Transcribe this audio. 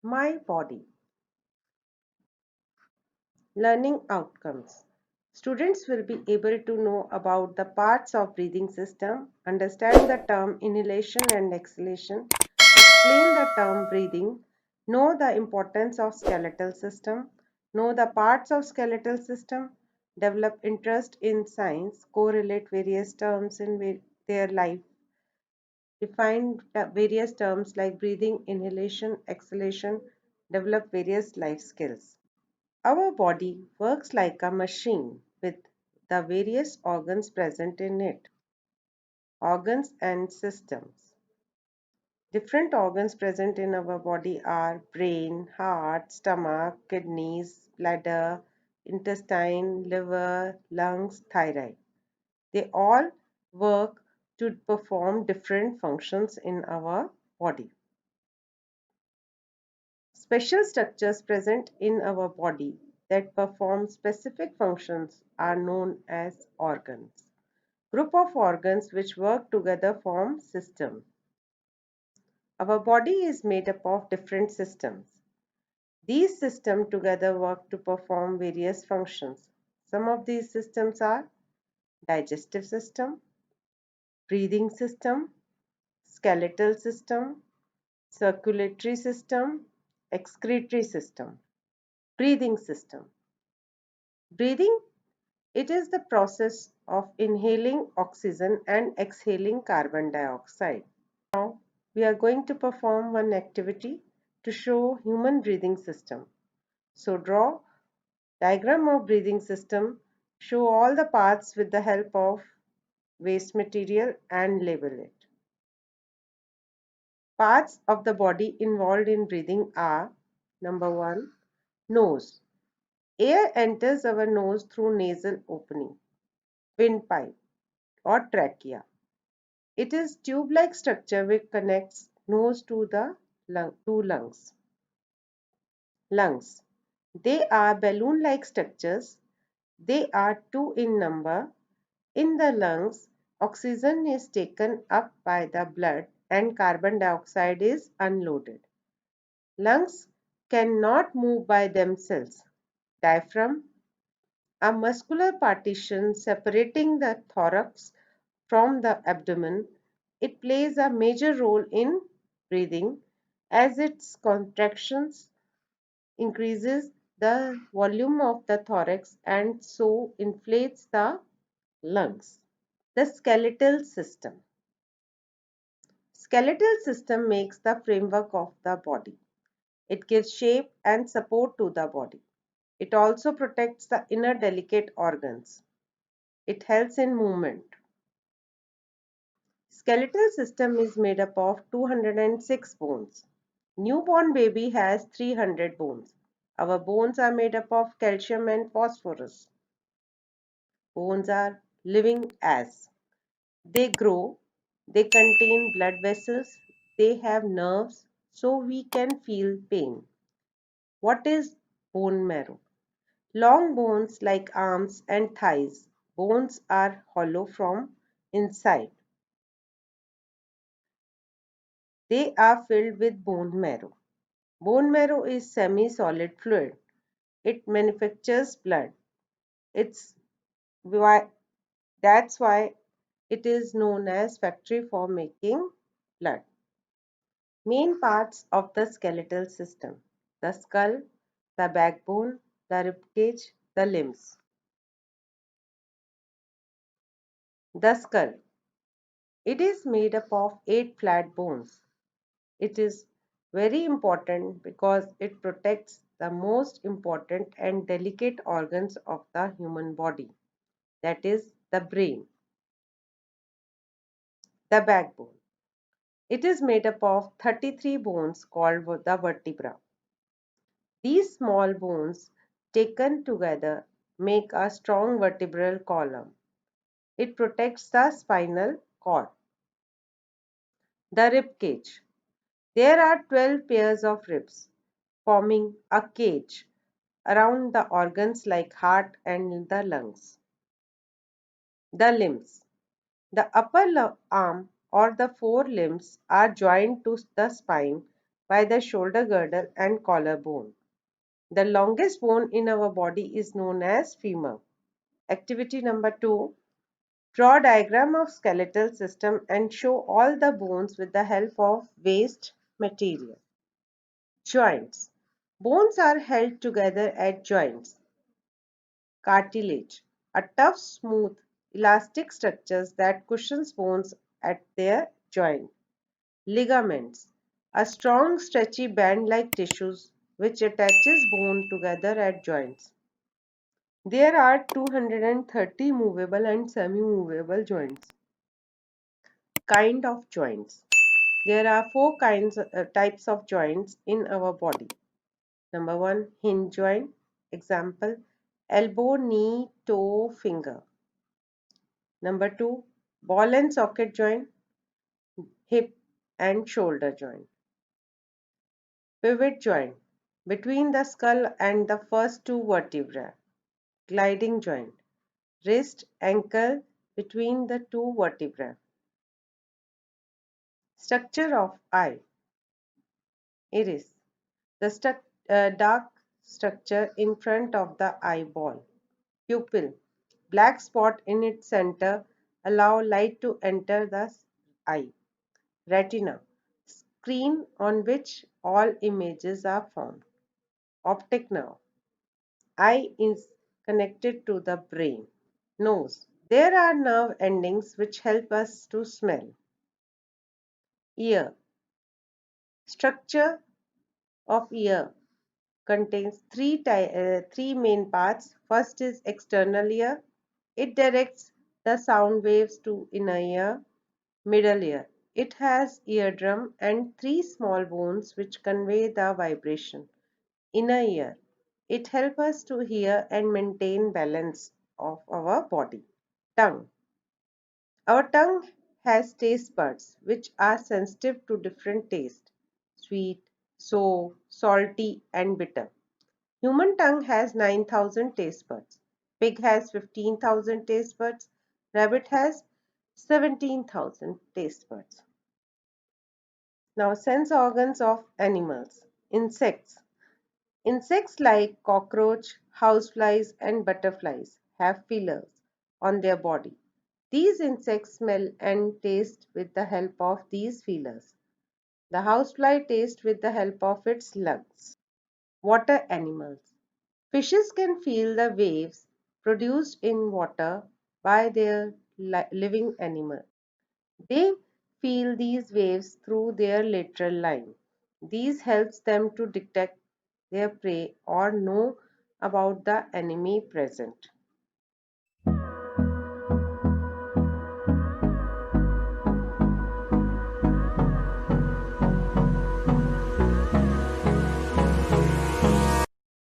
My body. Learning outcomes. Students will be able to know about the parts of breathing system, understand the term inhalation and exhalation, explain the term breathing, know the importance of skeletal system, know the parts of skeletal system, develop interest in science, correlate various terms in their life, define various terms like breathing, inhalation, exhalation, develop various life skills. Our body works like a machine with the various organs present in it. Organs and systems. Different organs present in our body are brain, heart, stomach, kidneys, bladder, intestine, liver, lungs, thyroid. They all work to perform different functions in our body. Special structures present in our body that perform specific functions are known as organs. Group of organs which work together form system. Our body is made up of different systems. These systems together work to perform various functions. Some of these systems are digestive system, breathing system, skeletal system, circulatory system, excretory system. Breathing system. Breathing, it is the process of inhaling oxygen and exhaling carbon dioxide. Now, we are going to perform one activity to show human breathing system. So draw diagram of breathing system, show all the parts with the help of waste material and label it. Parts of the body involved in breathing are: number 1, nose. Air enters our nose through nasal opening, windpipe or trachea. It is tube-like structure which connects nose to the lungs. Lungs. They are balloon-like structures. They are two in number. In the lungs, oxygen is taken up by the blood and carbon dioxide is unloaded. Lungs cannot move by themselves. Diaphragm, a muscular partition separating the thorax from the abdomen. It plays a major role in breathing as its contractions increases the volume of the thorax and so inflates the lungs. The skeletal system. Skeletal system makes the framework of the body. It gives shape and support to the body. It also protects the inner delicate organs. It helps in movement. Skeletal system is made up of 206 bones. Newborn baby has 300 bones. Our bones are made up of calcium and phosphorus. Bones are living as. They grow, they contain blood vessels, they have nerves, so we can feel pain. What is bone marrow? Long bones like arms and thighs. Bones are hollow from inside. They are filled with bone marrow. Bone marrow is semi-solid fluid. It manufactures blood. It's why that's why it is known as factory for making blood. Main parts of the skeletal system: the skull, the backbone, the ribcage, the limbs. The skull. It is made up of 8 flat bones. It is very important because it protects the most important and delicate organs of the human body, that is, the brain. The backbone. It is made up of 33 bones called the vertebra. These small bones taken together make a strong vertebral column. It protects the spinal cord. The rib cage. There are 12 pairs of ribs forming a cage around the organs like heart and the lungs. The limbs. The upper arm or the four limbs are joined to the spine by the shoulder girdle and collarbone. The longest bone in our body is known as femur. Activity number 2. Draw diagram of skeletal system and show all the bones with the help of waste material. Joints. Bones are held together at joints. Cartilage. A tough, smooth, elastic structure that cushions bones at their joint. Ligaments. A strong, stretchy band-like tissues which attaches bone together at joints. There are 230 movable and semi-movable joints. Kind of joints. There are four types of joints in our body. Number one, hinge joint. Example, elbow, knee, toe, finger. Number two, ball and socket joint, hip and shoulder joint. Pivot joint, between the skull and the first two vertebrae. Gliding joint, wrist, ankle, between the two vertebrae. Structure of eye, iris. The dark structure in front of the eyeball. Pupil, black spot in its center allow light to enter the eye. Retina, screen on which all images are formed. Optic nerve, eye is connected to the brain. Nose, there are nerve endings which help us to smell. Ear, structure of ear contains three main parts. First is external ear. It directs the sound waves to inner ear. Middle ear. It has eardrum and three small bones which convey the vibration. Inner ear. It helps us to hear and maintain balance of our body. Tongue. Our tongue has taste buds which are sensitive to different tastes: sweet, sour, salty, and bitter. Human tongue has 9,000 taste buds. Pig has 15,000 taste buds. Rabbit has 17,000 taste buds. Now, sense organs of animals. Insects. Insects like cockroach, houseflies, and butterflies have feelers on their body. These insects smell and taste with the help of these feelers. The housefly tastes with the help of its lungs. Water animals. Fishes can feel the waves produced in water by their living animal. They feel these waves through their lateral line. This helps them to detect their prey or know about the enemy present.